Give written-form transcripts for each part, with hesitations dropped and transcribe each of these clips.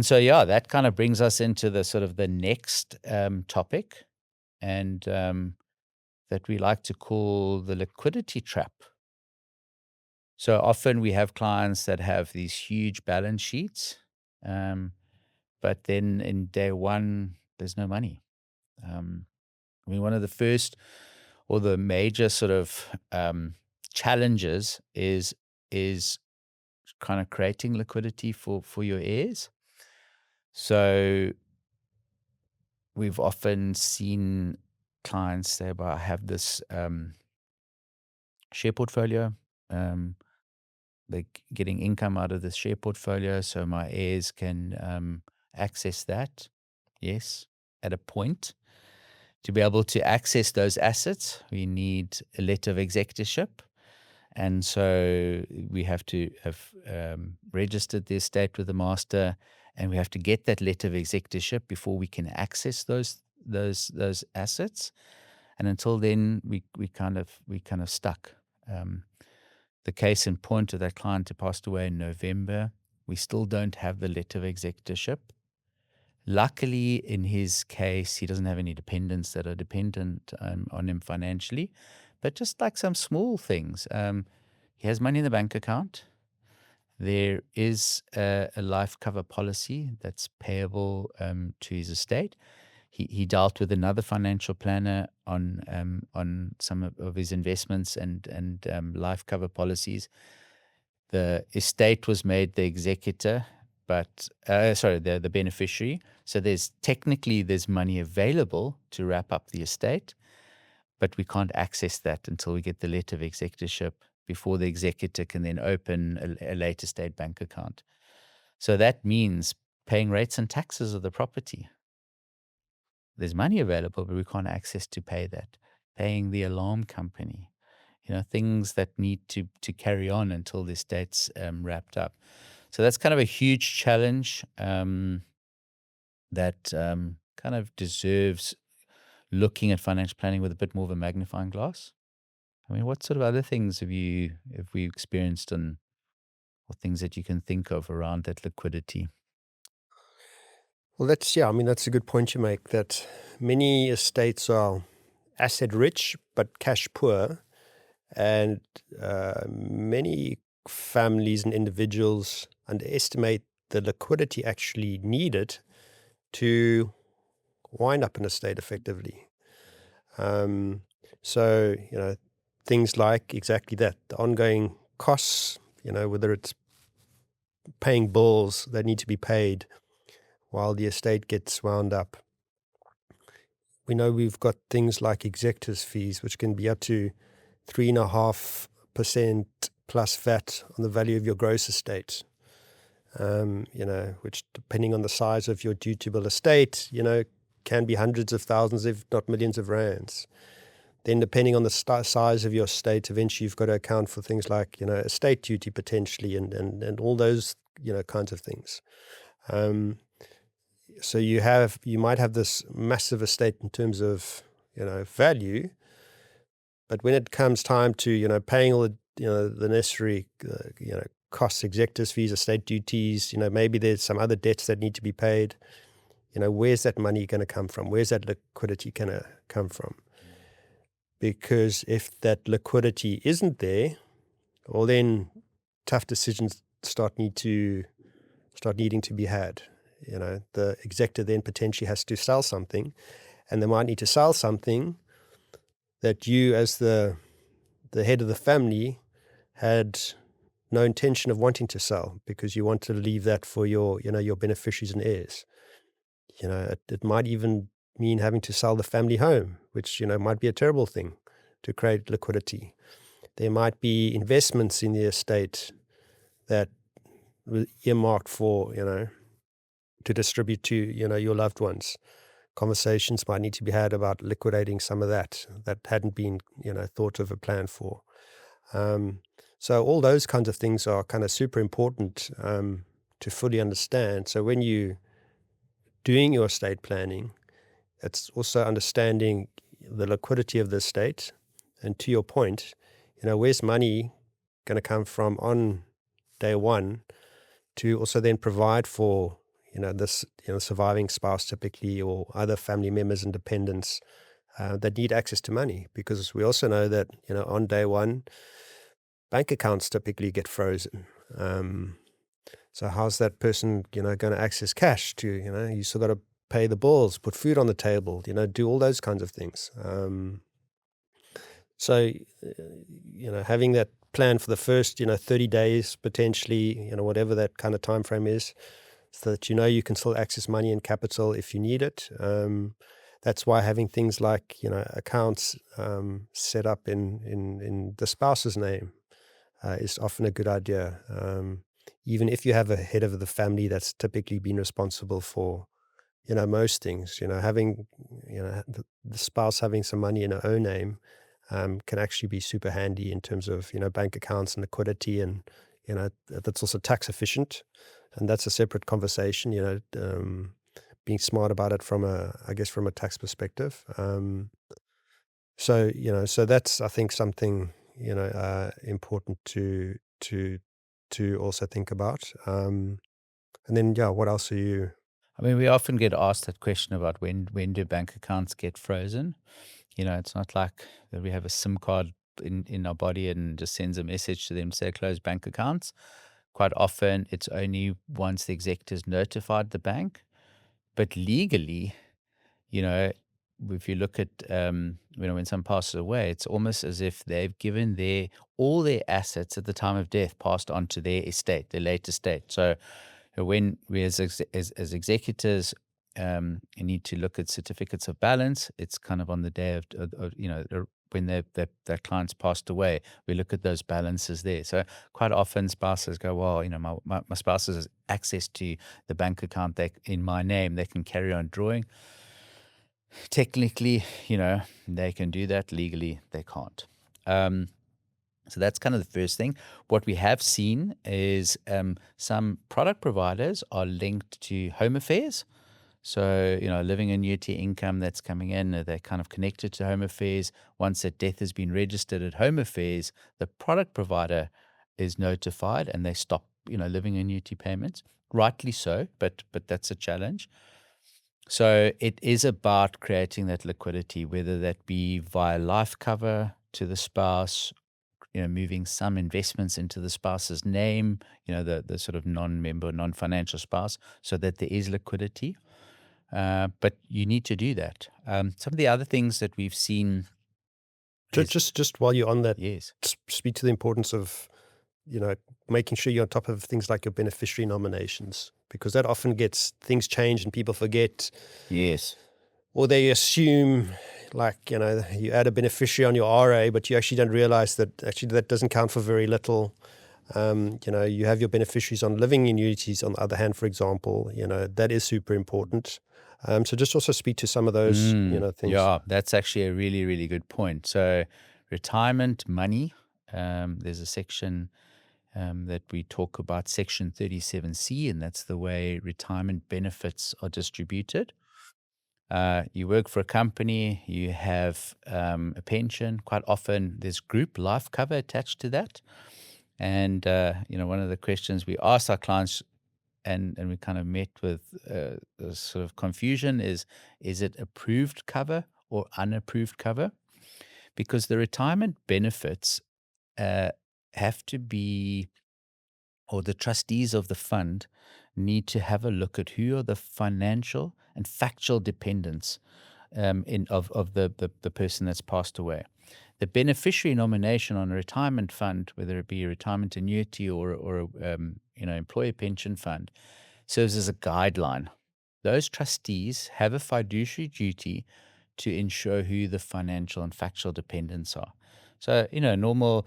so, yeah, that kind of brings us into the sort of the next topic, and that we like to call the liquidity trap. So often we have clients that have these huge balance sheets, but then in day one, there's no money. I mean, one of the first or the major sort of challenges is kind of creating liquidity for your heirs. So we've often seen clients say, "Well, I have this share portfolio. They're getting income out of this share portfolio, so my heirs can access that." Yes, at a point. To be able to access those assets, we need a letter of executorship. And so we have to have registered the estate with the master, and we have to get that letter of executorship before we can access those assets. And until then, we kind of stuck. The case in point of that client who passed away in November, we still don't have the letter of executorship. Luckily, in his case, he doesn't have any dependents that are dependent on him financially, but just like some small things. He has money in the bank account. There is a life cover policy that's payable to his estate. He dealt with another financial planner on some of his investments and life cover policies. The estate was made the executor, but the beneficiary. So there's money available to wrap up the estate, but we can't access that until we get the letter of executorship before the executor can then open a late estate bank account. So that means paying rates and taxes of the property. There's money available, but we can't access to pay that. Paying the alarm company, things that need to carry on until the estate's wrapped up. So that's kind of a huge challenge that kind of deserves looking at financial planning with a bit more of a magnifying glass. I mean, what sort of other things have we experienced, or things that you can think of around that liquidity? Well, that's a good point you make, that many estates are asset rich but cash poor, and many families and individuals underestimate the liquidity actually needed to wind up an estate effectively. Um, so, things like exactly that, the ongoing costs, whether it's paying bills that need to be paid while the estate gets wound up. We know we've got things like executors fees, which can be up to 3.5% plus VAT on the value of your gross estate. Which, depending on the size of your dutiable estate, can be hundreds of thousands, if not millions of rands. Then, depending on the size of your estate, eventually you've got to account for things like, estate duty potentially, and all those, kinds of things. So you might have this massive estate in terms of, value, but when it comes time to, paying all the necessary, costs, executors fees, estate duties, maybe there's some other debts that need to be paid. Where's that money going to come from? Where's that liquidity going to come from? Because if that liquidity isn't there, well, then tough decisions start needing to be had. The executor then potentially has to sell something, and they might need to sell something that you, as the head of the family, had no intention of wanting to sell, because you want to leave that for your beneficiaries and heirs. It might even mean having to sell the family home, which, might be a terrible thing to create liquidity. There might be investments in the estate that were earmarked for, to distribute to, your loved ones. Conversations might need to be had about liquidating some of that hadn't been, thought of a plan for. So all those kinds of things are kind of super important to fully understand. So when you doing your estate planning, it's also understanding the liquidity of the estate. And to your point, where's money going to come from on day one to also then provide for, this surviving spouse typically, or other family members and dependents that need access to money, because we also know that on day one, bank accounts typically get frozen. So how's that person going to access cash to you still got to pay the bills, put food on the table, do all those kinds of things. So, having that plan for the first, 30 days potentially, whatever that kind of time frame is, so that you can still access money and capital if you need it. That's why having things like, accounts set up in the spouse's name is often a good idea. Even if you have a head of the family that's typically been responsible for, most things, having, the spouse having some money in her own name can actually be super handy in terms of, bank accounts and liquidity, and, that's also tax efficient. And that's a separate conversation, being smart about it I guess, from a tax perspective. So that's, I think, something, important to also think about. And then, yeah, what else are you? I mean, we often get asked that question about when do bank accounts get frozen? It's not like that we have a SIM card in our body and just sends a message to them to say close bank accounts. Quite often, it's only once the executors notified the bank. But legally, you know, if you look at when someone passes away, it's almost as if they've given all their assets at the time of death passed on to their estate, their late estate. So when we as executors need to look at certificates of balance, it's kind of on the day when their clients passed away, we look at those balances there. So quite often spouses go, well, my spouse has access to the bank account in my name, they can carry on drawing. Technically, they can do that. Legally, they can't. So that's kind of the first thing. What we have seen is some product providers are linked to home affairs. So, living annuity income that's coming in, they're kind of connected to home affairs. Once that death has been registered at home affairs, the product provider is notified and they stop, living annuity payments. Rightly so, but that's a challenge. So it is about creating that liquidity, whether that be via life cover to the spouse, moving some investments into the spouse's name, the sort of non-member, non-financial spouse, so that there is liquidity. But you need to do that. Some of the other things that we've seen is, Just while you're on that, yes, speak to the importance of, making sure you're on top of things like your beneficiary nominations, because that often gets things changed and people forget, yes. or they assume, like, you add a beneficiary on your RA, but you actually don't realize that actually that doesn't count for very little. You have your beneficiaries on living annuities, on the other hand, for example, that is super important. So just also speak to some of those, things. Yeah, that's actually a really, really good point. So retirement money, there's a section that we talk about, Section 37C, and that's the way retirement benefits are distributed. You work for a company, you have a pension. Quite often, there's group life cover attached to that. And one of the questions we ask our clients, and we kind of met with a sort of confusion, is it approved cover or unapproved cover? Because the retirement benefits have to be, or the trustees of the fund need to have a look at who are the financial and factual dependents of the person that's passed away. The beneficiary nomination on a retirement fund, whether it be a retirement annuity or employee pension fund, serves as a guideline. Those trustees have a fiduciary duty to ensure who the financial and factual dependents are. So, normal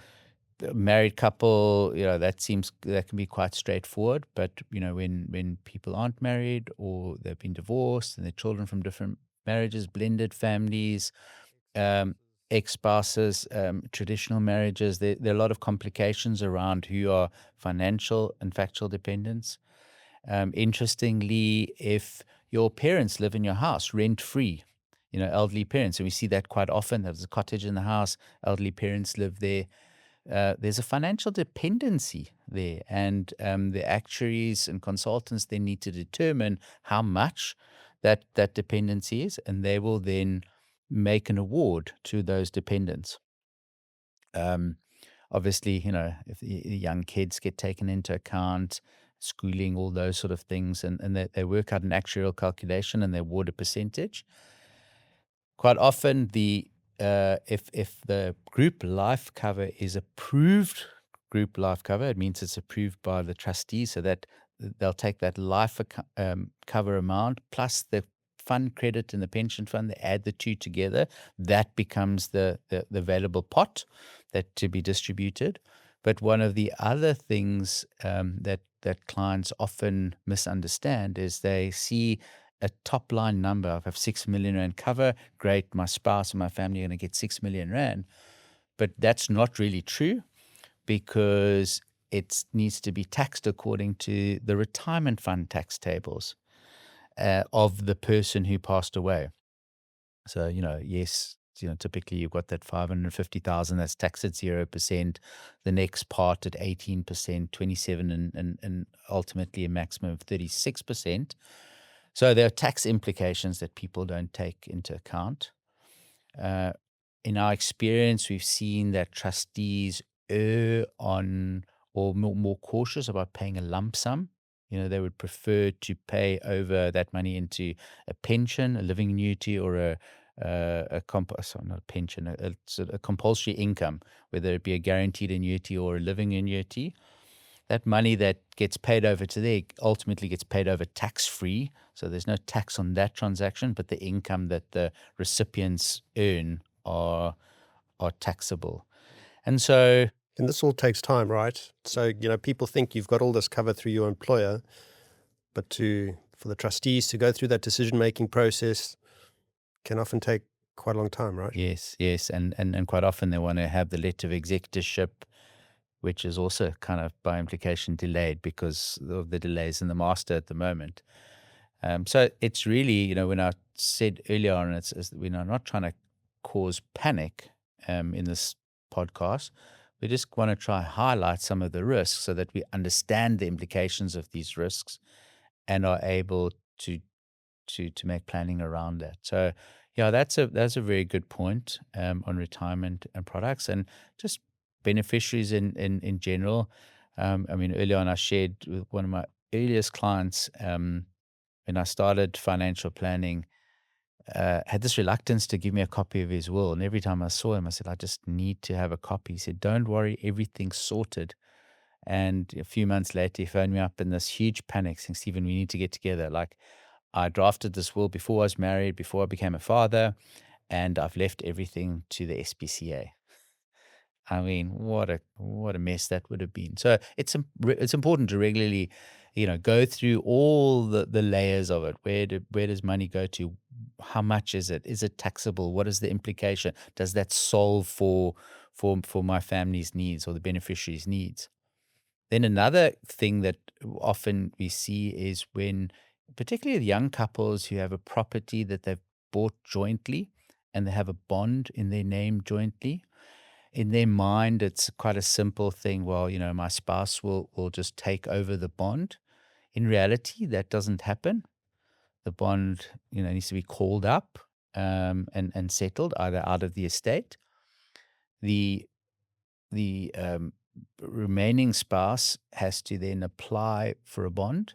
married couple, that can be quite straightforward. But when people aren't married or they've been divorced and they're children from different marriages, blended families, um, ex-spouses, traditional marriages, there are a lot of complications around who are financial and factual dependents. Interestingly, if your parents live in your house rent free, elderly parents, and we see that quite often. There's a cottage in the house, elderly parents live there. there's a financial dependency there, and the actuaries and consultants then need to determine how much that dependency is, and they will then make an award to those dependents. Um, Obviously, if the young kids get taken into account, schooling, all those sort of things, and they work out an actuarial calculation and they award a percentage. Quite often, if the group life cover is approved group life cover, it means it's approved by the trustees, so that they'll take that cover amount plus the fund credit and the pension fund. They add the two together. That becomes the available pot that to be distributed. But one of the other things that clients often misunderstand is they see a top line number. I have 6 million rand cover. Great. My spouse and my family are going to get 6 million rand. But that's not really true, because it needs to be taxed according to the retirement fund tax tables of the person who passed away. So, yes, typically you've got that 550,000 that's taxed at 0%, the next part at 18%, 27, and ultimately a maximum of 36%. So there are tax implications that people don't take into account. In our experience, we've seen that trustees err on or more cautious about paying a lump sum. They would prefer to pay over that money into a pension, a living annuity, or sorry, not a pension, a compulsory income, whether it be a guaranteed annuity or a living annuity. That money that gets paid over to there ultimately gets paid over tax-free, so there's no tax on that transaction, but the income that the recipients earn are taxable. And so, And this all takes time, right? So, people think you've got all this cover through your employer, but for the trustees to go through that decision-making process can often take quite a long time, right? yes, yes, and quite often they want to have the letter of executorship, which is also kind of by implication delayed because of the delays in the master at the moment. So it's really, when I said earlier on, it's we're not trying to cause panic in this podcast. We just want to try highlight some of the risks so that we understand the implications of these risks and are able to make planning around that. So yeah, that's a very good point on retirement and products and just beneficiaries in general. I mean, earlier on I shared with one of my earliest clients, when I started financial planning, had this reluctance to give me a copy of his will. And every time I saw him, I said, I just need to have a copy. He said, don't worry, everything's sorted. And a few months later, he phoned me up in this huge panic saying, Stephen, we need to get together. Like, I drafted this will before I was married, before I became a father, and I've left everything to the SPCA. I mean, what a mess that would have been. So it's important to regularly, go through all the layers of it. Where does money go to? How much is it? Is it taxable? What is the implication? Does that solve for my family's needs or the beneficiary's needs? Then another thing that often we see is when, particularly the young couples who have a property that they've bought jointly and they have a bond in their name jointly. In their mind, it's quite a simple thing. Well, my spouse will just take over the bond. In reality, that doesn't happen. The bond, needs to be called up and settled either out of the estate. The the remaining spouse has to then apply for a bond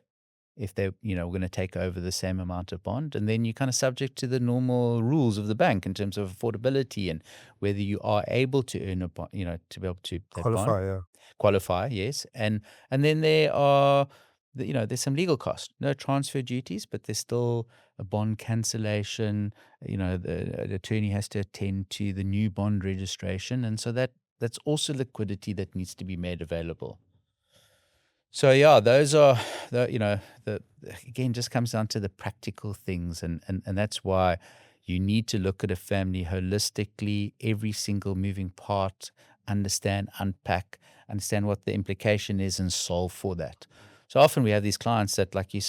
if they're going to take over the same amount of bond, and then you're kind of subject to the normal rules of the bank in terms of affordability and whether you are able to earn a bond, to be able to that bond Qualify, yeah. qualify. Yes, and then there are there's some legal costs, no transfer duties, but there's still a bond cancellation. The attorney has to attend to the new bond registration, and so that's also liquidity that needs to be made available. So yeah, those are the again, just comes down to the practical things, and that's why you need to look at a family holistically, every single moving part, understand, unpack, understand what the implication is, and solve for that. So often we have these clients that, like you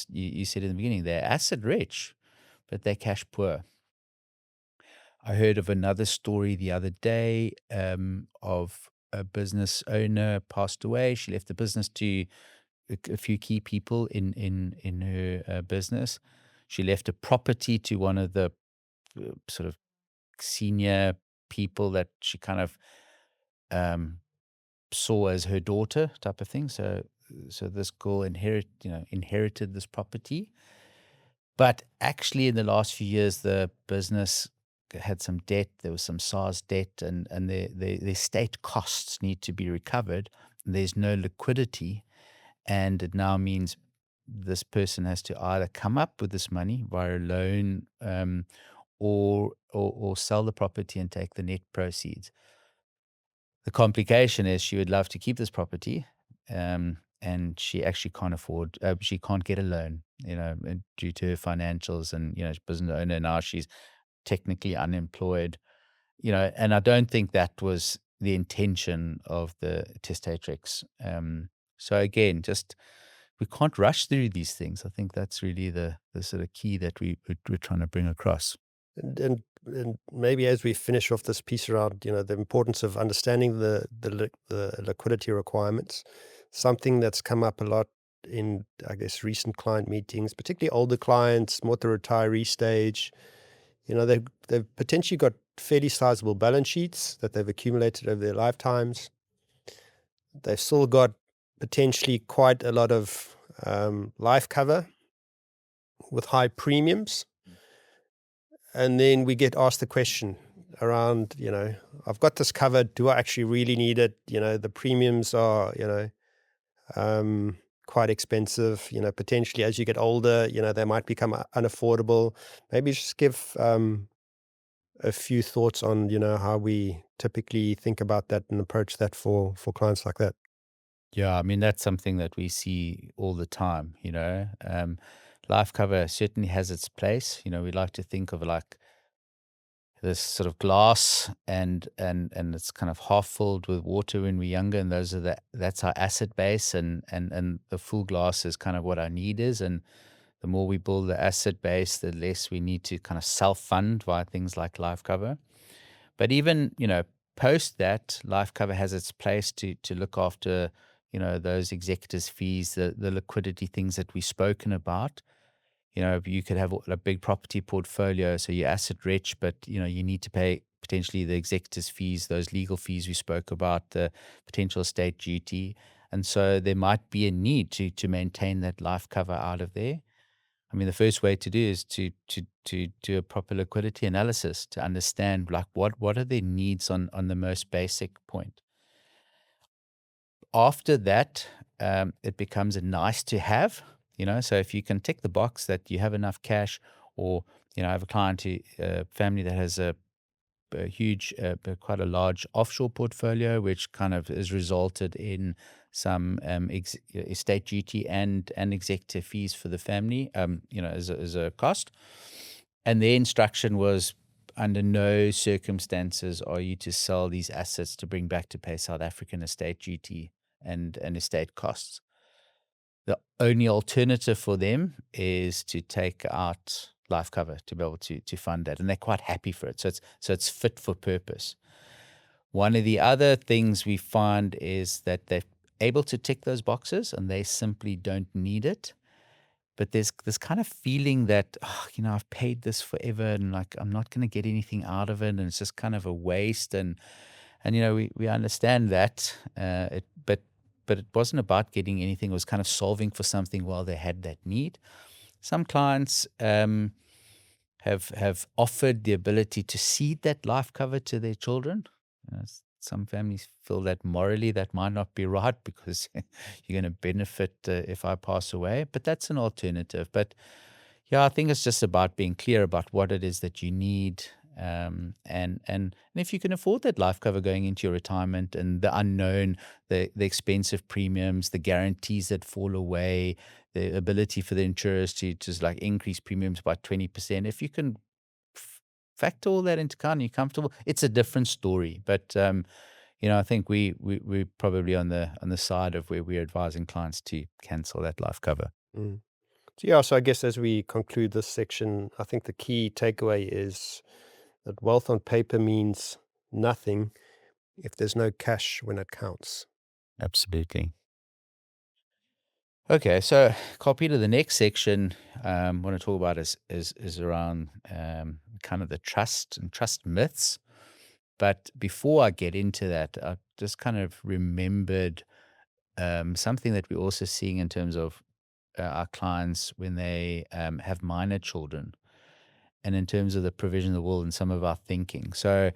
said in the beginning, they're asset rich, but they're cash poor. I heard of another story the other day of business owner passed away. She left the business to a few key people in her business. She left a property to one of the sort of senior people that she kind of um, saw as her daughter, type of thing. So this girl inherited this property, but actually in the last few years, the business had some debt. There was some SARS debt, and their state costs need to be recovered. There's no liquidity, and it now means this person has to either come up with this money via a loan, or sell the property and take the net proceeds. The complication is she would love to keep this property, and she actually can't afford. She can't get a loan, due to her financials, and she's a business owner now. She's technically unemployed, and I don't think that was the intention of the testatrix. So again, just we can't rush through these things. I think that's really the sort of key that we're trying to bring across. And maybe as we finish off this piece around, the importance of understanding the liquidity requirements, something that's come up a lot in, I guess, recent client meetings, particularly older clients, more at the retiree stage. They've potentially got fairly sizable balance sheets that they've accumulated over their lifetimes. They've still got potentially quite a lot of life cover with high premiums. And then we get asked the question around, I've got this covered. Do I actually really need it? The premiums are, quite expensive. Potentially as you get older, they might become unaffordable. Maybe just give a few thoughts on, how we typically think about that and approach that for clients like that. Yeah, I mean, that's something that we see all the time, life cover certainly has its place. We like to think of like this sort of glass, and it's kind of half filled with water when we're younger, and that's our asset base, and the full glass is kind of what our need is. And the more we build the asset base, the less we need to kind of self-fund via things like life cover. But even, post that, life cover has its place to look after, those executors' fees, the liquidity things that we've spoken about. You could have a big property portfolio, so you're asset rich, but you need to pay potentially the executors' fees, those legal fees we spoke about, the potential estate duty, and so there might be a need to maintain that life cover out of there. I mean, the first way to do is to do a proper liquidity analysis to understand like what are their needs on the most basic point. After that, it becomes a nice to have. So if you can tick the box that you have enough cash, or I have a family that has a huge, quite a large offshore portfolio, which kind of has resulted in some estate duty and executive fees for the family, as a cost. And the instruction was, under no circumstances are you to sell these assets to bring back to pay South African estate duty and estate costs. The only alternative for them is to take out life cover to be able to fund that, and they're quite happy for it. So it's fit for purpose. One of the other things we find is that they're able to tick those boxes and they simply don't need it. But there's this kind of feeling that, I've paid this forever, and like I'm not going to get anything out of it, and it's just kind of a waste. And we understand that, but it wasn't about getting anything. It was kind of solving for something while they had that need. Some clients have offered the ability to cede that life cover to their children. Some families feel that morally that might not be right, because you're going to benefit if I pass away. But that's an alternative. But yeah, I think it's just about being clear about what it is that you need, and if you can afford that life cover going into your retirement, and the unknown, the expensive premiums, the guarantees that fall away, the ability for the insurers to just like increase premiums by 20%. If you can factor all that into account and you're comfortable, it's a different story. But I think we're probably on the side of where we're advising clients to cancel that life cover. Mm. So yeah, so I guess as we conclude this section, I think the key takeaway is that wealth on paper means nothing if there's no cash when it counts. Absolutely. Okay, so Carl-Peter, the next section I want to talk about is around kind of the trust and trust myths. But before I get into that, I just kind of remembered something that we're also seeing in terms of our clients when they have minor children, and in terms of the provision of the will and some of our thinking. So,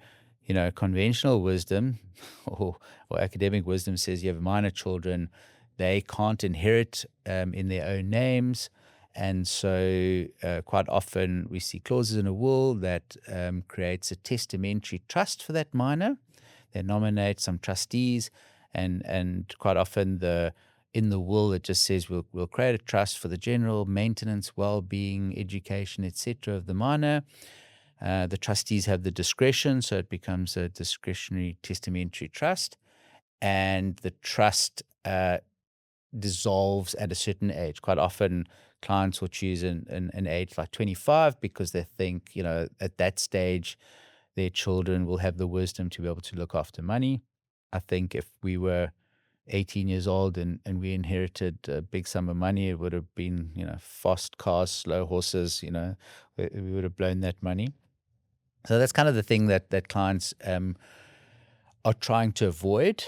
conventional wisdom or, or academic wisdom says you have minor children, they can't inherit in their own names. And so, quite often, we see clauses in a will that creates a testamentary trust for that minor. They nominate some trustees, and quite often in the will it just says we'll create a trust for the general maintenance, well-being, education, etc. of the minor. The trustees have the discretion, so it becomes a discretionary testamentary trust, and the trust dissolves at a certain age. Quite often, clients will choose an age like 25 because they think, at that stage, their children will have the wisdom to be able to look after money. I think if we were 18 years old and we inherited a big sum of money, it would have been, fast cars, slow horses, we would have blown that money. So that's kind of the thing that clients are trying to avoid.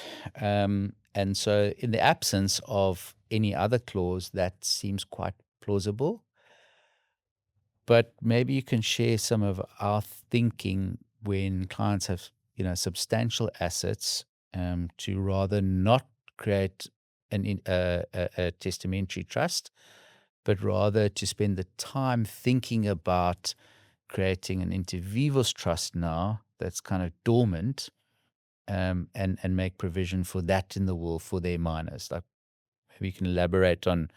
And so, in the absence of any other clause, that seems quite plausible. But maybe you can share some of our thinking when clients have, substantial assets, to rather not create a testamentary trust, but rather to spend the time thinking about creating an inter vivos trust now that's kind of dormant, and make provision for that in the will for their minors. Like, maybe you can elaborate on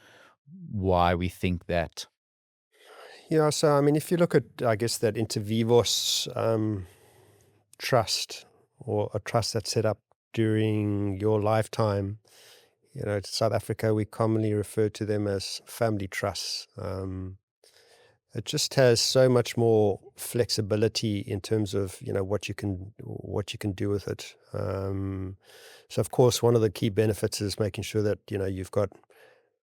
why we think that. Yeah, so I mean, if you look at, I guess, that inter vivos trust, or a trust that's set up during your lifetime, in South Africa, we commonly refer to them as family trusts. It just has so much more flexibility in terms of what you can do with it. So of course, one of the key benefits is making sure that you've got,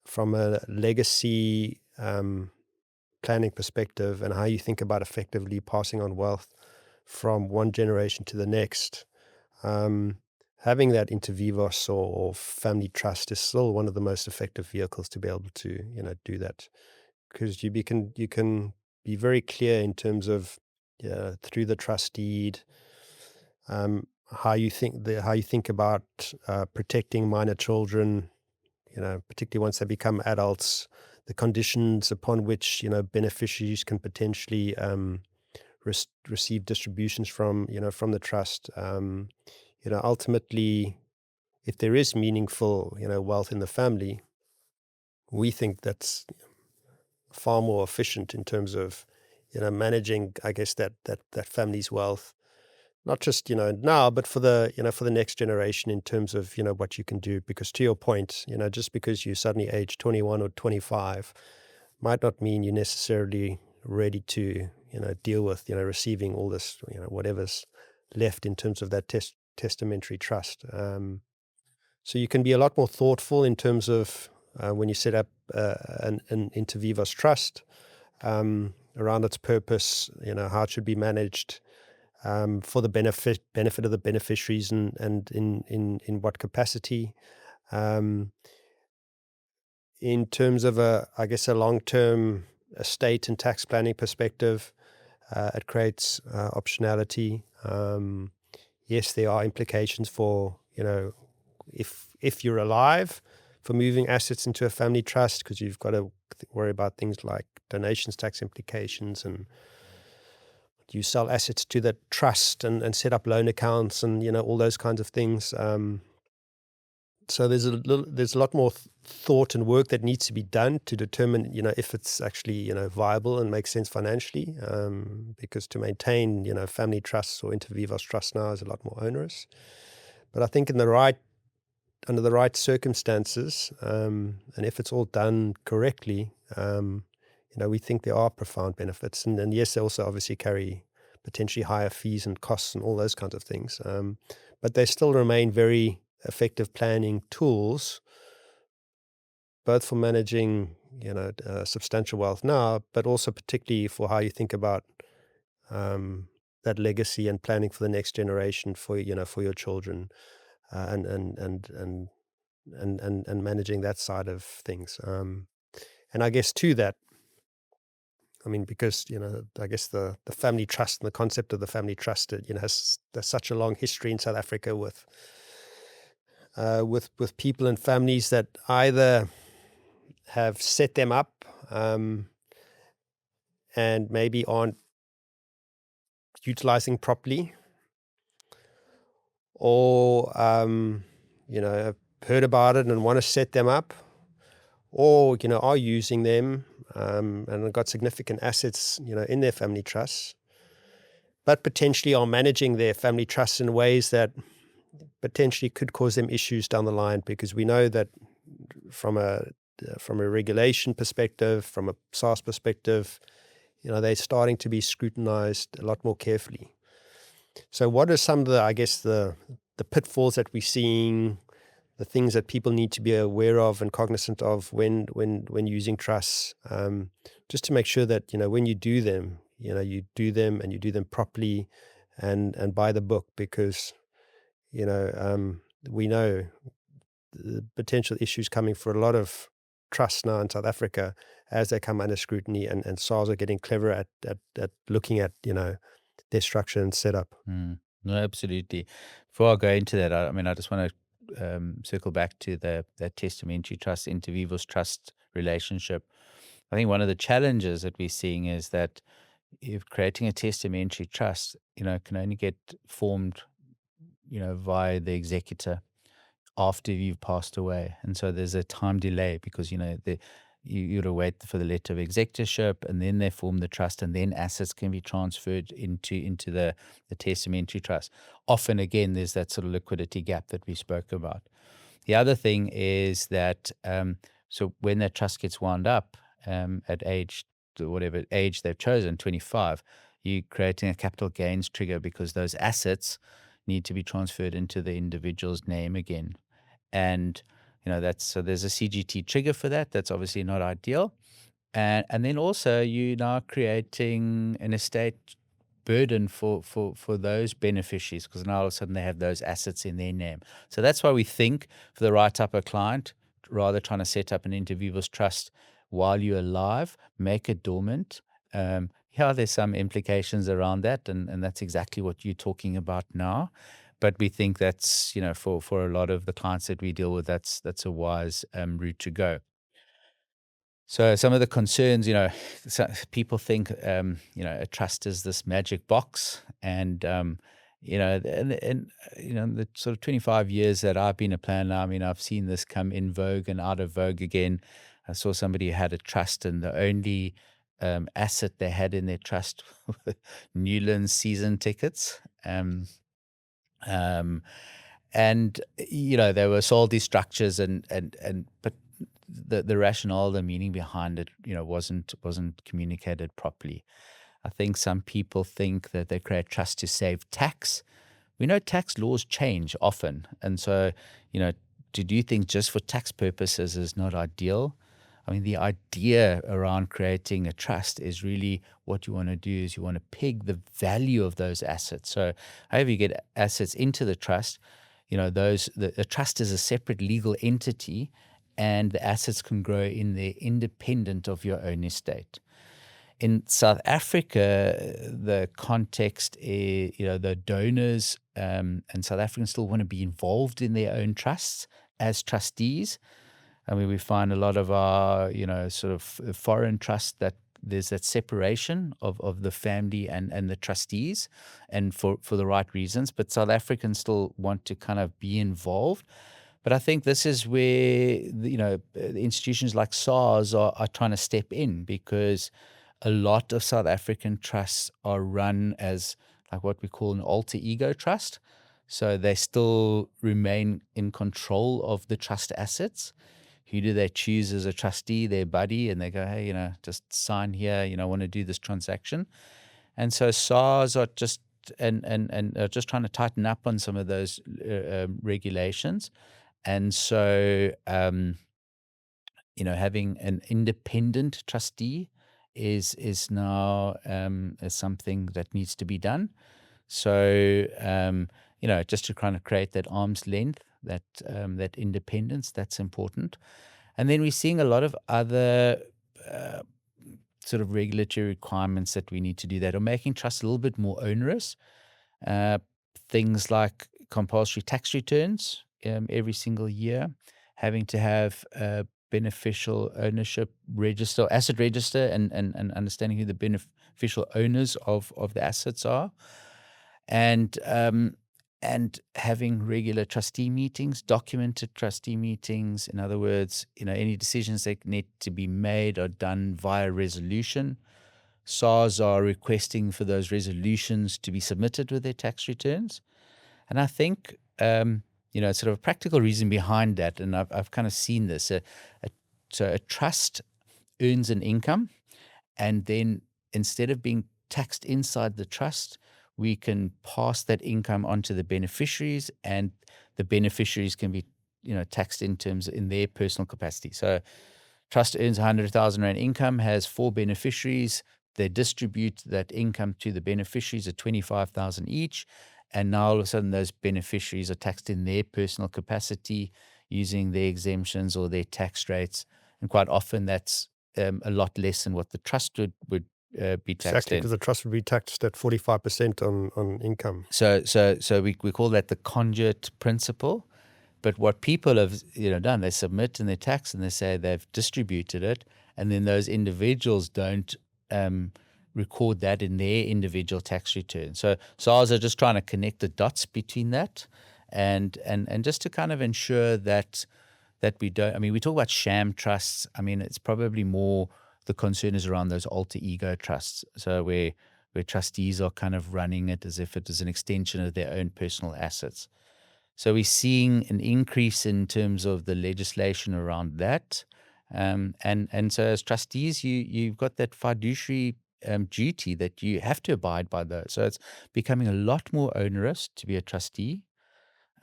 from a legacy planning perspective, and how you think about effectively passing on wealth from one generation to the next. Um, Having that inter vivos, or family trust, is still one of the most effective vehicles to be able to do that, because you can be very clear in terms of, through the trust deed, how you think about protecting minor children, particularly once they become adults, the conditions upon which beneficiaries can potentially receive distributions from the trust. Ultimately, if there is meaningful wealth in the family, we think that's far more efficient in terms of managing, I guess, that family's wealth, not just now, but for the next generation, in terms of what you can do. Because, to your point, just because you suddenly age 21 or 25 might not mean you're necessarily ready to deal with receiving all this, whatever's left in terms of that testamentary trust. So you can be a lot more thoughtful in terms of, when you set up an inter vivos trust, around its purpose, how it should be managed, for the benefit of the beneficiaries, and in what capacity. Um, in terms of, I guess, a long-term estate and tax planning perspective, it creates optionality. Yes, there are implications for, if you're alive, for moving assets into a family trust, because you've got to worry about things like donations, tax implications, and you sell assets to the trust, and set up loan accounts, and all those kinds of things. So there's a lot more thought and work that needs to be done to determine if it's actually viable and makes sense financially. Because to maintain family trusts or inter vivos trusts now is a lot more onerous. But I think under the right circumstances, and if it's all done correctly, we think there are profound benefits. And yes, they also obviously carry potentially higher fees and costs and all those kinds of things. but they still remain very effective planning tools, both for managing, substantial wealth now, but also particularly for how you think about um, that legacy and planning for the next generation, for your children, and managing that side of things. And I guess to that, I mean, because I guess the family trust and the concept of the family trust, has there's such a long history in South Africa with people and families that either have set them up, and maybe aren't utilizing properly, or have heard about it and want to set them up, or are using them, and have got significant assets in their family trusts, but potentially are managing their family trusts in ways that potentially could cause them issues down the line, because we know that from a regulation perspective, from a SARS perspective, they're starting to be scrutinized a lot more carefully. So what are some of the, I guess, the pitfalls that we're seeing, the things that people need to be aware of and cognizant of when using trusts, just to make sure that, when you do them, you do them and you do them properly and by the book, because, we know the potential issues coming for a lot of trusts now in South Africa as they come under scrutiny, and SARS are getting clever at looking at, their structure and setup. No, absolutely. Before I go into that, I mean, I just want to circle back to that testamentary trust, inter vivos trust relationship. I think one of the challenges that we're seeing is that if creating a testamentary trust, can only get formed, via the executor after you've passed away. And so there's a time delay because, you got to wait for the letter of executorship, and then they form the trust, and then assets can be transferred into the testamentary trust. Often, again, there's that sort of liquidity gap that we spoke about. The other thing is that, so when that trust gets wound up, at whatever age they've chosen, 25, you're creating a capital gains trigger because those assets need to be transferred into the individual's name again. And so there's a CGT trigger for that. That's obviously not ideal. And then also you're now creating an estate burden for those beneficiaries, because now all of a sudden they have those assets in their name. So that's why we think for the right type of client, rather trying to set up an inter vivos trust while you're alive, make it dormant. Yeah, there's some implications around that, and that's exactly what you're talking about now. But we think that's, for a lot of the clients that we deal with, that's a wise route to go. So some of the concerns, people think, a trust is this magic box, and the sort of 25 years that I've been a planner, I mean, I've seen this come in vogue and out of vogue again. I saw somebody who had a trust, and the only asset they had in their trust were Newlands season tickets. Um, and they were sold these structures, but the rationale, the meaning behind it, wasn't communicated properly. I think some people think that they create trust to save tax. We know tax laws change often, and so to do things just for tax purposes is not ideal. I mean, the idea around creating a trust is really what you want to do is you want to peg the value of those assets. So, however you get assets into the trust, the trust is a separate legal entity, and the assets can grow in there independent of your own estate. In South Africa, the context is, the donors and South Africans still want to be involved in their own trusts as trustees. I mean, we find a lot of our, sort of foreign trusts that there's that separation of the family and the trustees, and for the right reasons. But South Africans still want to kind of be involved. But I think this is where, the institutions like SARS are trying to step in, because a lot of South African trusts are run as like what we call an alter ego trust. So they still remain in control of the trust assets. Who do they choose as a trustee? Their buddy, and they go, hey, just sign here. I want to do this transaction. And so SARS are just and just trying to tighten up on some of those regulations. And so, having an independent trustee is now is something that needs to be done. So, just to kind of create that arm's length, that independence, that's important. And then we're seeing a lot of other uh, sort of regulatory requirements that we need to do that are making trust a little bit more onerous. Uh, Things like compulsory tax returns every single year, having to have a beneficial ownership register, asset register, and understanding who the beneficial owners of the assets are, and and having regular trustee meetings, documented trustee meetings. In other words, any decisions that need to be made are done via resolution. SARS are requesting for those resolutions to be submitted with their tax returns. And I think, sort of a practical reason behind that, and I've kind of seen this. So a trust earns an income, and then instead of being taxed inside the trust, we can pass that income onto the beneficiaries, and the beneficiaries can be, taxed in their personal capacity. So trust earns 100,000 Rand income, has 4 beneficiaries. They distribute that income to the beneficiaries at 25,000 each. And now all of a sudden those beneficiaries are taxed in their personal capacity using their exemptions or their tax rates. And quite often that's a lot less than what the trust would be taxed Exactly, in. because the trust would be taxed at 45% on income. So we call that the conduit principle. But what people have done, they submit in their tax and they say they've distributed it, and then those individuals don't record that in their individual tax return. So SARS are just trying to connect the dots between that, and just to kind of ensure that we don't. I mean, we talk about sham trusts. I mean, it's probably more the concern is around those alter ego trusts. So where trustees are kind of running it as if it is an extension of their own personal assets. So we're seeing an increase in terms of the legislation around that. And so as trustees, you've got that fiduciary duty that you have to abide by those. So it's becoming a lot more onerous to be a trustee.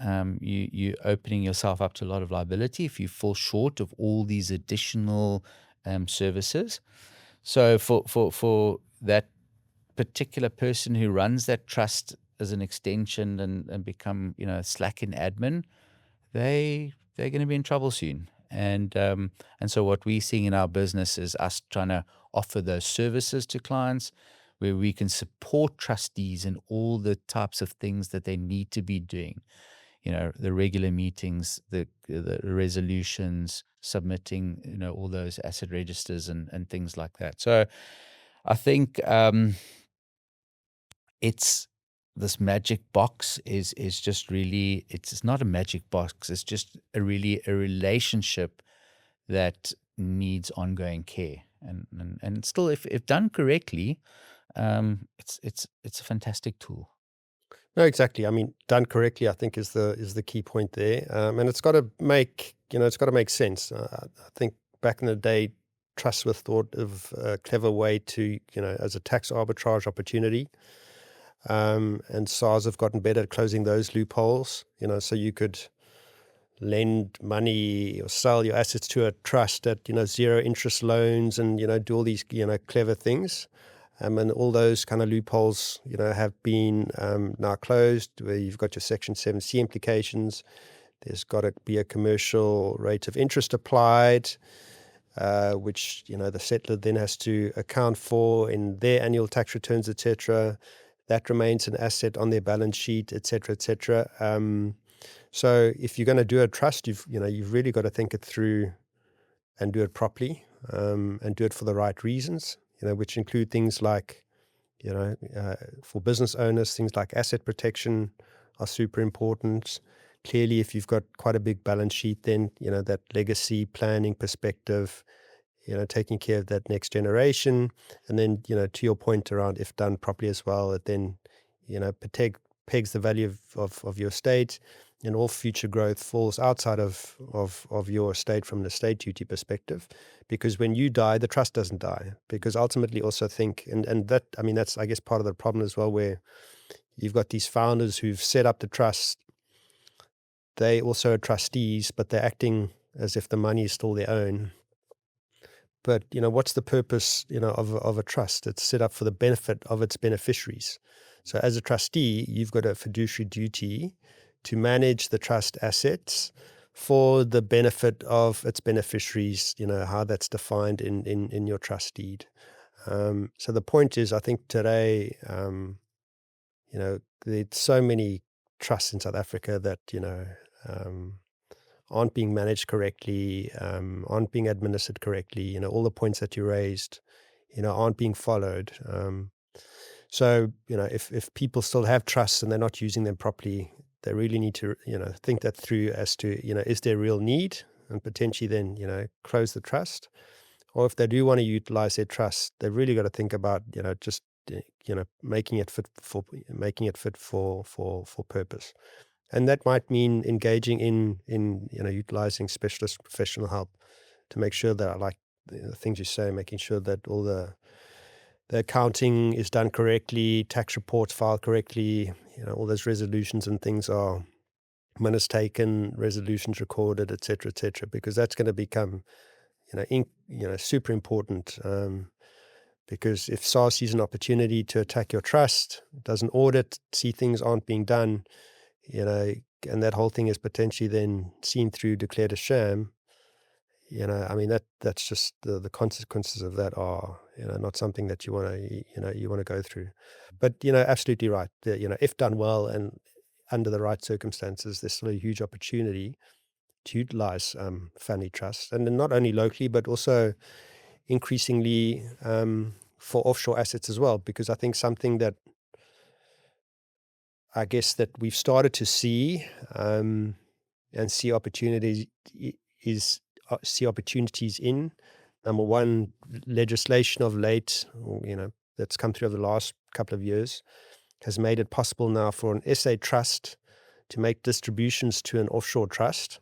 You're opening yourself up to a lot of liability if you fall short of all these additional services. So for that particular person who runs that trust as an extension and become slack in admin, they're going to be in trouble soon. And so what we're seeing in our business is us trying to offer those services to clients where we can support trustees in all the types of things that they need to be doing. The regular meetings, the resolutions, submitting all those asset registers and things like that. So I think it's this magic box is just really, it's not a magic box. It's just a relationship that needs ongoing care, and still, if done correctly, it's a fantastic tool. No, exactly. I mean, done correctly, I think is the key point there, and it's got to make sense. I think back in the day, trusts were thought of a clever way to as a tax arbitrage opportunity, and SARS have gotten better at closing those loopholes. So you could lend money or sell your assets to a trust at zero interest loans, and do all these clever things. And all those kind of loopholes, have been now closed, where you've got your Section 7C implications. There's got to be a commercial rate of interest applied, which, the settler then has to account for in their annual tax returns, etc. That remains an asset on their balance sheet, etc., etc. So if you're going to do a trust, you've really got to think it through and do it properly, and do it for the right reasons, which include things like, for business owners, things like asset protection are super important. Clearly, if you've got quite a big balance sheet, then, that legacy planning perspective, taking care of that next generation. And then, to your point around if done properly as well, it then, pegs the value of your estate, and all future growth falls outside of your estate from an estate duty perspective. Because when you die, the trust doesn't die. Because ultimately also think, and that, I mean, that's, I guess, part of the problem as well, where, You've got these founders who've set up the trust. They also are trustees, but they're acting as if the money is still their own. But, what's the purpose, of a trust? It's set up for the benefit of its beneficiaries. So as a trustee, you've got a fiduciary duty to manage the trust assets for the benefit of its beneficiaries, how that's defined in your trust deed. So the point is, I think today, there's so many trusts in South Africa that, um, aren't being managed correctly, aren't being administered correctly. All the points that you raised, aren't being followed. So, if people still have trusts and they're not using them properly, they really need to, think that through as to, is there real need, and potentially then, close the trust. Or if they do want to utilize their trust, they've really got to think about, just, making it fit for purpose. And that might mean engaging in utilizing specialist professional help to make sure that, like the things you say, making sure that all the accounting is done correctly, tax reports filed correctly, all those resolutions and things are minutes taken, resolutions recorded, et cetera, because that's going to become, super important. Because if SARS sees an opportunity to attack your trust, does an audit, see things aren't being done, you know, and that whole thing is potentially then seen through, declared a sham, I mean, that's just the consequences of that are, not something that you want to go through. But, absolutely right. That, if done well and under the right circumstances, there's still a huge opportunity to utilize family trusts, and then not only locally, but also increasingly for offshore assets as well. Because I think something that I guess that we've started to see and see opportunities is see opportunities in. Number one, legislation of late, that's come through over the last couple of years, has made it possible now for an SA trust to make distributions to an offshore trust,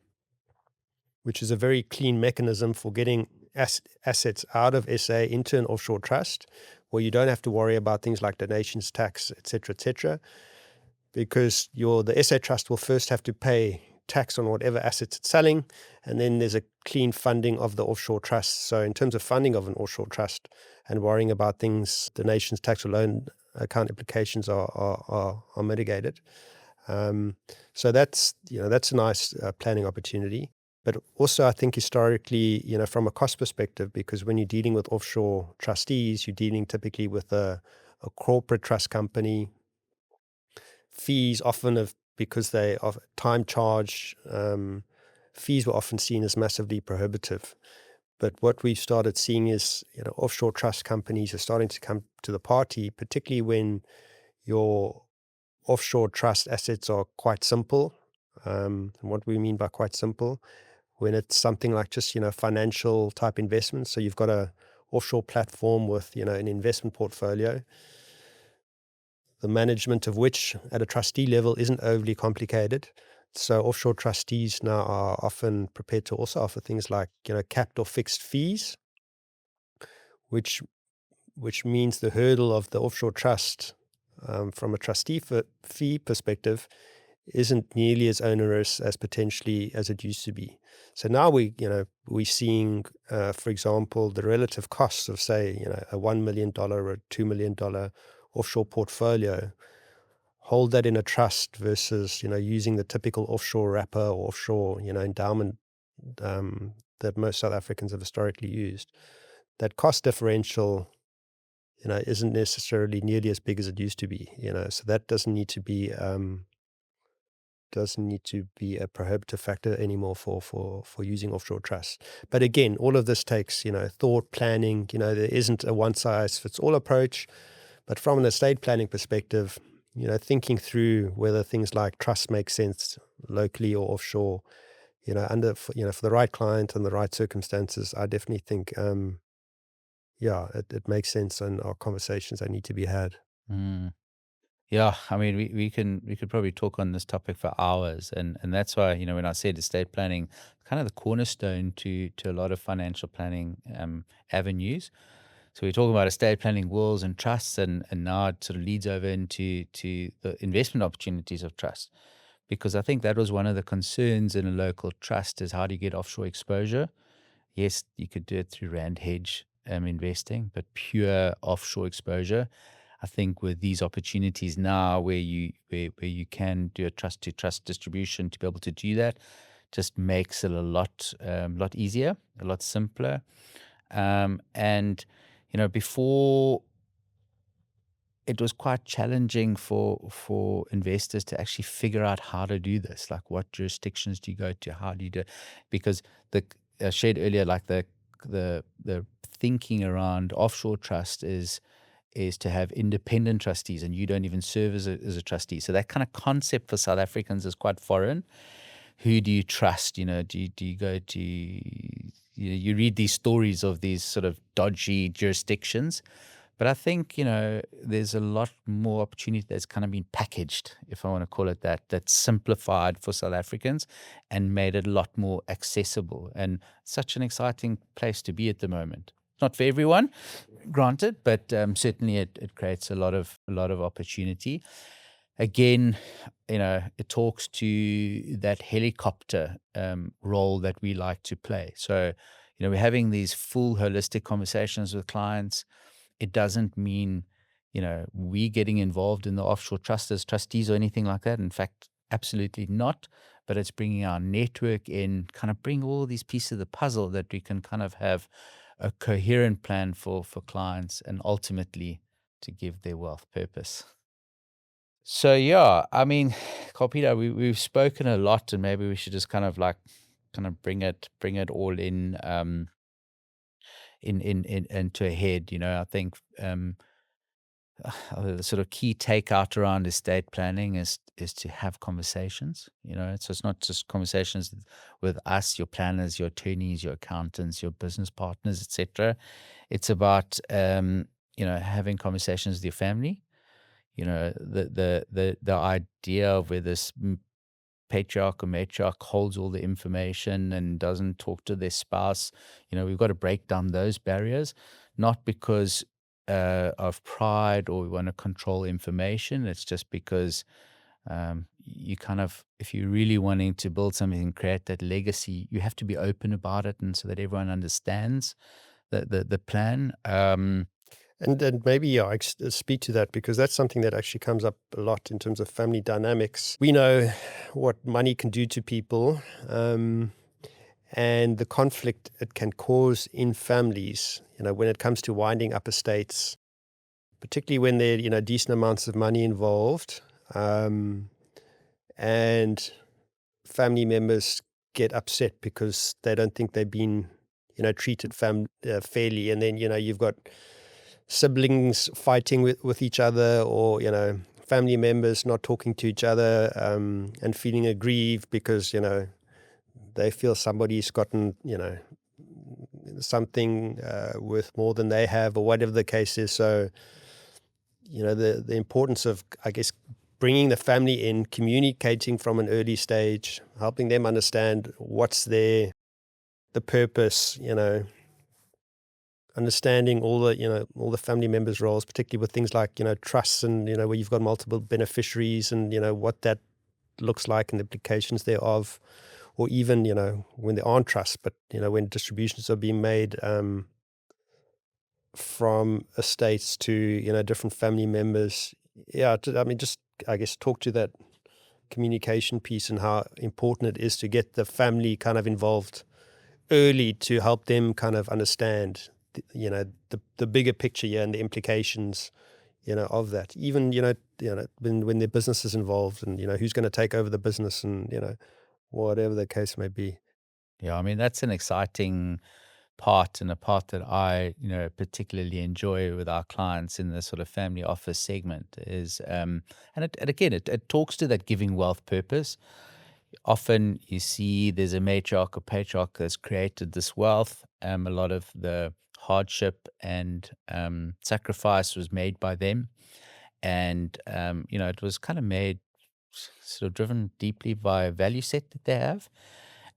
which is a very clean mechanism for getting assets out of SA into an offshore trust, where you don't have to worry about things like donations, tax, et cetera, because the SA trust will first have to pay tax on whatever assets it's selling, and then there's a clean funding of the offshore trust. So in terms of funding of an offshore trust and worrying about things, donations, tax or loan account implications are mitigated. So that's a nice planning opportunity. But also, I think historically, from a cost perspective, because when you're dealing with offshore trustees, you're dealing typically with a corporate trust company. Fees often because they are time charge, fees were often seen as massively prohibitive. But what we've started seeing is, offshore trust companies are starting to come to the party, particularly when your offshore trust assets are quite simple. And what we mean by quite simple, when it's something like just, financial type investments. So you've got a offshore platform with, an investment portfolio, the management of which at a trustee level isn't overly complicated. So offshore trustees now are often prepared to also offer things like, capped or fixed fees, which means the hurdle of the offshore trust from a trustee fee perspective isn't nearly as onerous as potentially as it used to be. So now we're seeing, for example, the relative costs of, say, a $1 million or $2 million offshore portfolio, hold that in a trust versus, using the typical offshore wrapper or offshore, endowment that most South Africans have historically used. That cost differential, isn't necessarily nearly as big as it used to be, so that doesn't need to be a prohibitive factor anymore for using offshore trusts. But again, all of this takes, thought, planning. There isn't a one-size-fits-all approach. But from an estate planning perspective, thinking through whether things like trust make sense locally or offshore, for the right client and the right circumstances, I definitely think, it makes sense and are conversations that need to be had. Mm. Yeah, I mean, we could probably talk on this topic for hours, and that's why, when I said estate planning, kind of the cornerstone to a lot of financial planning avenues. So we're talking about estate planning, wills, and trusts, and now it sort of leads over into the investment opportunities of trust, because I think that was one of the concerns in a local trust is how do you get offshore exposure? Yes, you could do it through rand hedge investing, but pure offshore exposure. I think with these opportunities now, where you can do a trust to trust distribution to be able to do that, just makes it a lot easier, a lot simpler. And before, it was quite challenging for investors to actually figure out how to do this. Like, what jurisdictions do you go to? How do you do it? Because the I shared earlier, like the thinking around offshore trust is to have independent trustees, and you don't even serve as a trustee. So that kind of concept for South Africans is quite foreign. Who do you trust? Do you go to you read these stories of these sort of dodgy jurisdictions, but I think, there's a lot more opportunity that's kind of been packaged, if I want to call it that, that's simplified for South Africans and made it a lot more accessible, and such an exciting place to be at the moment. Not for everyone, granted, but certainly it creates a lot of opportunity. Again, it talks to that helicopter role that we like to play. So, we're having these full holistic conversations with clients. It doesn't mean, we getting involved in the offshore trust as trustees or anything like that. In fact, absolutely not. But it's bringing our network in, kind of bring all these pieces of the puzzle that we can kind of have a coherent plan for clients, and ultimately to give their wealth purpose. So yeah, I mean, Carl-Peter, we've spoken a lot, and maybe we should just kind of bring it all in into a head. I think the sort of key takeout around estate planning is to have conversations. So it's not just conversations with us, your planners, your attorneys, your accountants, your business partners, etc. It's about having conversations with your family. The idea of where this patriarch or matriarch holds all the information and doesn't talk to their spouse. We've got to break down those barriers, not because of pride or we want to control information. It's just because you kind of, if you're really wanting to build something and create that legacy, you have to be open about it, and so that everyone understands the plan. And maybe, yeah, speak to that, because that's something that actually comes up a lot in terms of family dynamics. We know what money can do to people, and the conflict it can cause in families, when it comes to winding up estates, particularly when there are, decent amounts of money involved, and family members get upset because they don't think they've been, treated fairly. And then, you've got siblings fighting with each other, or, family members not talking to each other, and feeling aggrieved because, they feel somebody's gotten, something worth more than they have, or whatever the case is. So, the importance of, I guess, bringing the family in, communicating from an early stage, helping them understand what's the purpose, understanding all the family members' roles, particularly with things like, trusts, and, where you've got multiple beneficiaries, and, what that looks like and the implications thereof, or even, when there aren't trusts, but, when distributions are being made, from estates to, different family members. Yeah, I mean, just, I guess, talk to that communication piece and how important it is to get the family kind of involved early to help them kind of understand, the bigger picture, yeah, and the implications, of that. Even, when their business is involved, and, who's going to take over the business, and, whatever the case may be. Yeah, I mean, that's an exciting part, and a part that I, particularly enjoy with our clients in the sort of family office segment is, and again, it talks to that giving wealth purpose. Often you see there's a matriarch or patriarch that's created this wealth. A lot of the hardship and sacrifice was made by them. And, it was kind of made, sort of driven deeply by a value set that they have.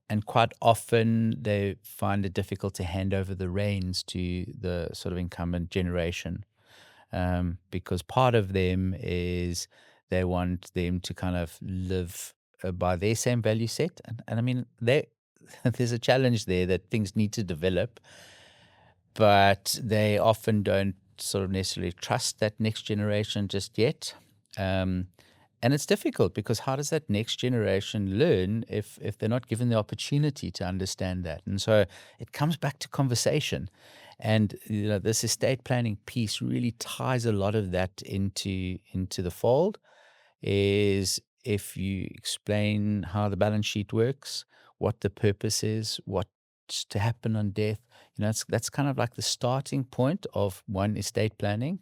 and quite often they find it difficult to hand over the reins to the sort of incumbent generation, because part of them is they want them to kind of live by their same value set, and I mean they there's a challenge there that things need to develop, but they often don't sort of necessarily trust that next generation just yet. Um, and it's difficult because how does that next generation learn if they're not given the opportunity to understand that? And so it comes back to conversation. And this estate planning piece really ties a lot of that into the fold. Is if you explain how the balance sheet works, what the purpose is, what's to happen on death, that's kind of like the starting point of one estate planning,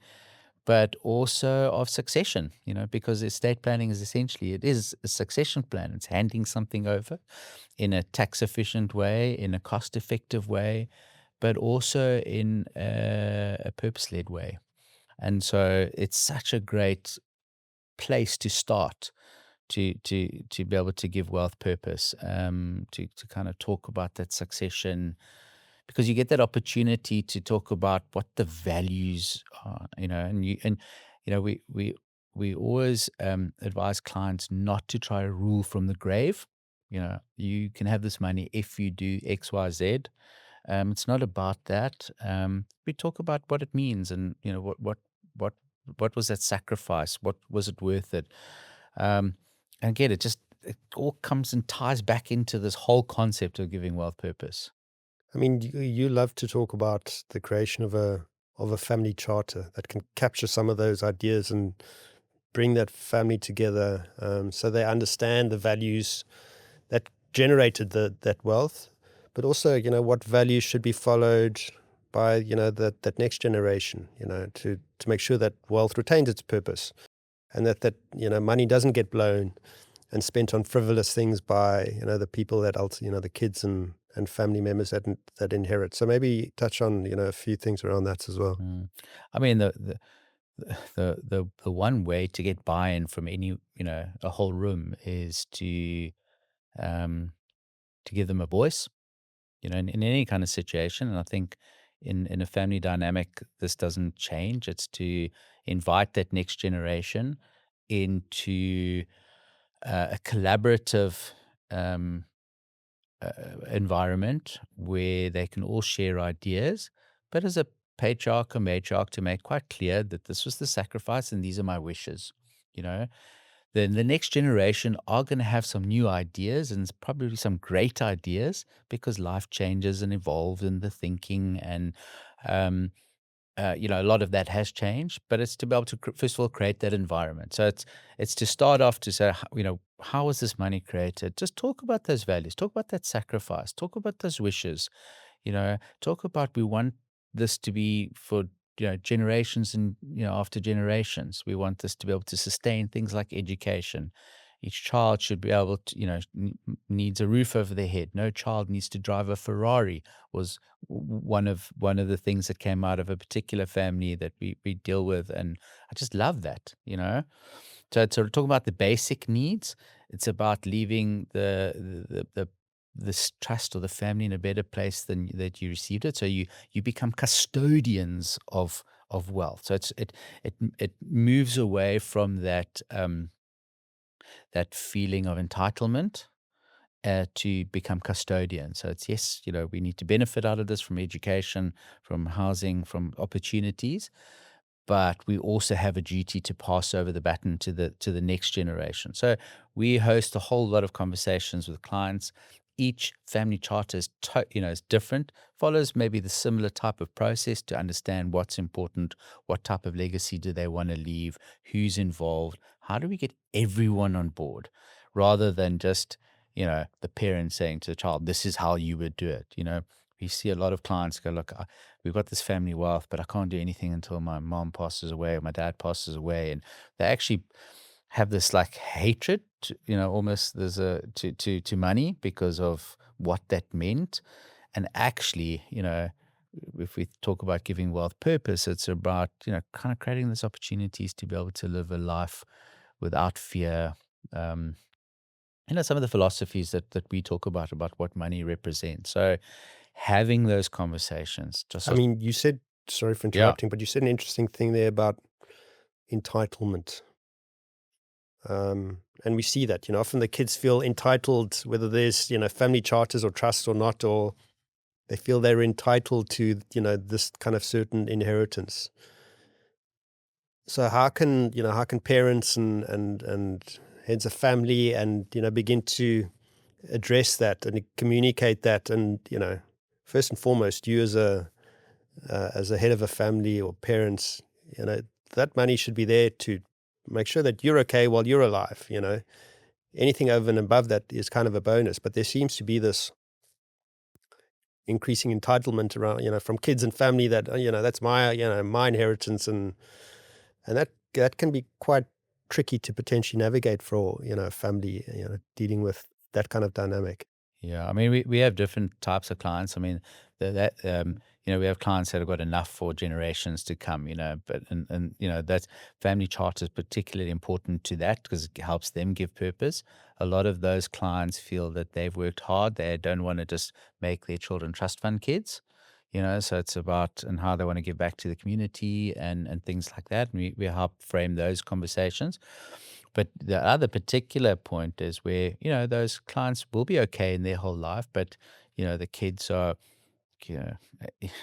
but also of succession, because estate planning is essentially, it is a succession plan. It's handing something over in a tax efficient way, in a cost effective way, but also in a purpose led way. And so it's such a great place to start to be able to give wealth purpose, to kind of talk about that succession, because you get that opportunity to talk about what the values are, and we always advise clients not to try to rule from the grave. You can have this money if you do X, Y, Z. It's not about that. We talk about what it means, and what what was that sacrifice? What was it worth it? And again, it all comes and ties back into this whole concept of giving wealth purpose. I mean, you love to talk about the creation of a family charter that can capture some of those ideas and bring that family together, so they understand the values that generated that wealth, but also, what values should be followed by, that next generation, to make sure that wealth retains its purpose, and that money doesn't get blown and spent on frivolous things by, the people that the kids and family members that inherit. So maybe touch on, a few things around that as well. Mm. I mean, the one way to get buy-in from a whole room is um, to give them a voice, in any kind of situation. And I think in a family dynamic, this doesn't change. It's to invite that next generation into a collaborative um, environment where they can all share ideas, but as a patriarch or matriarch to make quite clear that this was the sacrifice and these are my wishes. You know, then the next generation are going to have some new ideas and probably some great ideas because life changes and evolves in the thinking, and um, a lot of that has changed, but it's to be able to first of all create that environment. So it's to start off to say, how was this money created? Just talk about those values, talk about that sacrifice, talk about those wishes. Talk about we want this to be for generations and after generations. We want this to be able to sustain things like education. Each child should be able to, needs a roof over their head. No child needs to drive a Ferrari. Was one of the things that came out of a particular family that we deal with, and I just love that. So to talk about the basic needs, it's about leaving the this trust or the family in a better place than that you received it. So you become custodians of wealth. So it moves away from that feeling of entitlement to become custodians. So it's yes, we need to benefit out of this from education, from housing, from opportunities, but we also have a duty to pass over the baton to the next generation. So we host a whole lot of conversations with clients. Each family charter is different, follows maybe the similar type of process to understand what's important, what type of legacy do they want to leave, who's involved, how do we get everyone on board, rather than just the parent saying to the child, "This is how you would do it." We see a lot of clients go, "Look, we've got this family wealth, but I can't do anything until my mom passes away or my dad passes away." And they actually have this like hatred, almost there's a to money because of what that meant. And actually, if we talk about giving wealth purpose, it's about, kind of creating these opportunities to be able to live a life without fear, um, some of the philosophies that we talk about what money represents. So having those conversations, just I mean, you said, sorry for yeah, interrupting, but you said an interesting thing there about entitlement. And we see that, often the kids feel entitled, whether there's, family charters or trusts or not, or they feel they're entitled to, this kind of certain inheritance. So how can parents and heads of family and, begin to address that and communicate that? And, first and foremost, you as a head of a family or parents, you know, that money should be there to make sure that you're okay while you're alive. Anything over and above that is kind of a bonus, but there seems to be this increasing entitlement around, from kids and family that, that's my inheritance, and that can be quite tricky to potentially navigate for, a family, dealing with that kind of dynamic. yeah. I mean, we have different types of clients. I mean, we have clients that have got enough for generations to come. But that family charter is particularly important to that because it helps them give purpose. A lot of those clients feel that they've worked hard. They don't want to just make their children trust fund kids. So it's about and how they want to give back to the community and things like that. And we help frame those conversations. But the other particular point is where, those clients will be okay in their whole life, but, the kids are,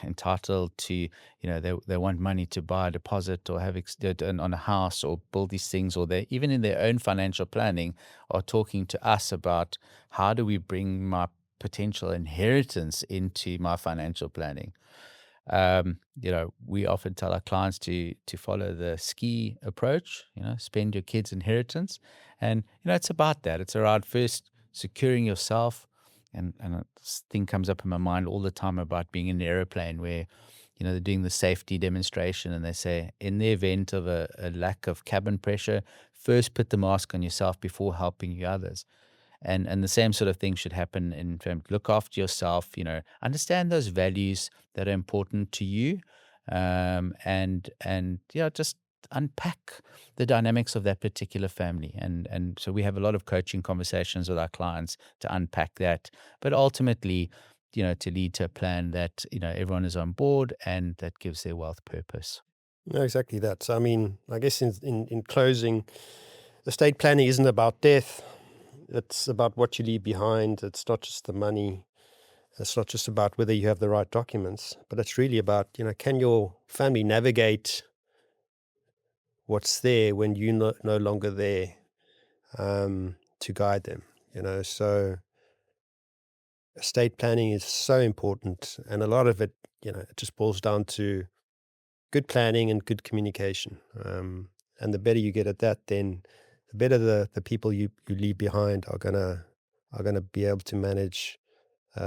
entitled to, they want money to buy a deposit or have on a house or build these things, or they even in their own financial planning are talking to us about how do we bring my potential inheritance into my financial planning. We often tell our clients to follow the ski approach, spend your kids' inheritance. And, it's about that. It's around first securing yourself. And this thing comes up in my mind all the time about being in an airplane where, they're doing the safety demonstration and they say, in the event of a lack of cabin pressure, first put the mask on yourself before helping you others. And the same sort of thing should happen in terms look after yourself, understand those values that are important to you. And yeah, just unpack the dynamics of that particular family. And so we have a lot of coaching conversations with our clients to unpack that. But ultimately, to lead to a plan that, everyone is on board and that gives their wealth purpose. No, exactly that. So, I mean, I guess in closing, estate planning isn't about death. It's about what you leave behind. It's not just the money. It's not just about whether you have the right documents, but it's really about, can your family navigate what's there when you're no longer there, to guide them, So estate planning is so important. And a lot of it, it just boils down to good planning and good communication. And the better you get at that, then the better the people you leave behind are gonna be able to manage,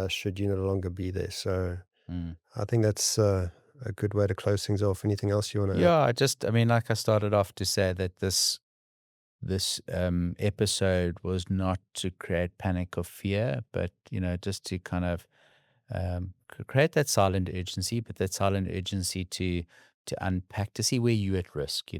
should you no longer be there. So Mm. I think that's a good way to close things off. Anything else you want to add? Yeah, I mean, like I started off to say that this episode was not to create panic or fear, but just to kind of create that silent urgency, but that silent urgency to unpack to see where you're at risk.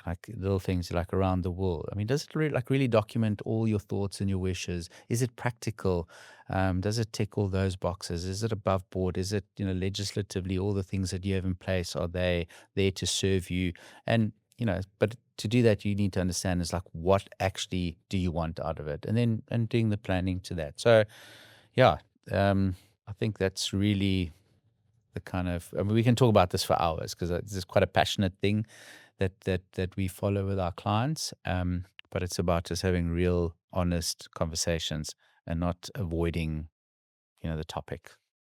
Like little things like around the world. I mean, does it really document all your thoughts and your wishes? Is it practical? Does it tick all those boxes? Is it above board? Is it, legislatively all the things that you have in place, are they there to serve you? And, but to do that, you need to understand is like, what actually do you want out of it? And then, and doing the planning to that. So, yeah, I think that's really the kind of, I mean, we can talk about this for hours because this is quite a passionate thing that we follow with our clients. But it's about just having real, honest conversations and not avoiding, the topic.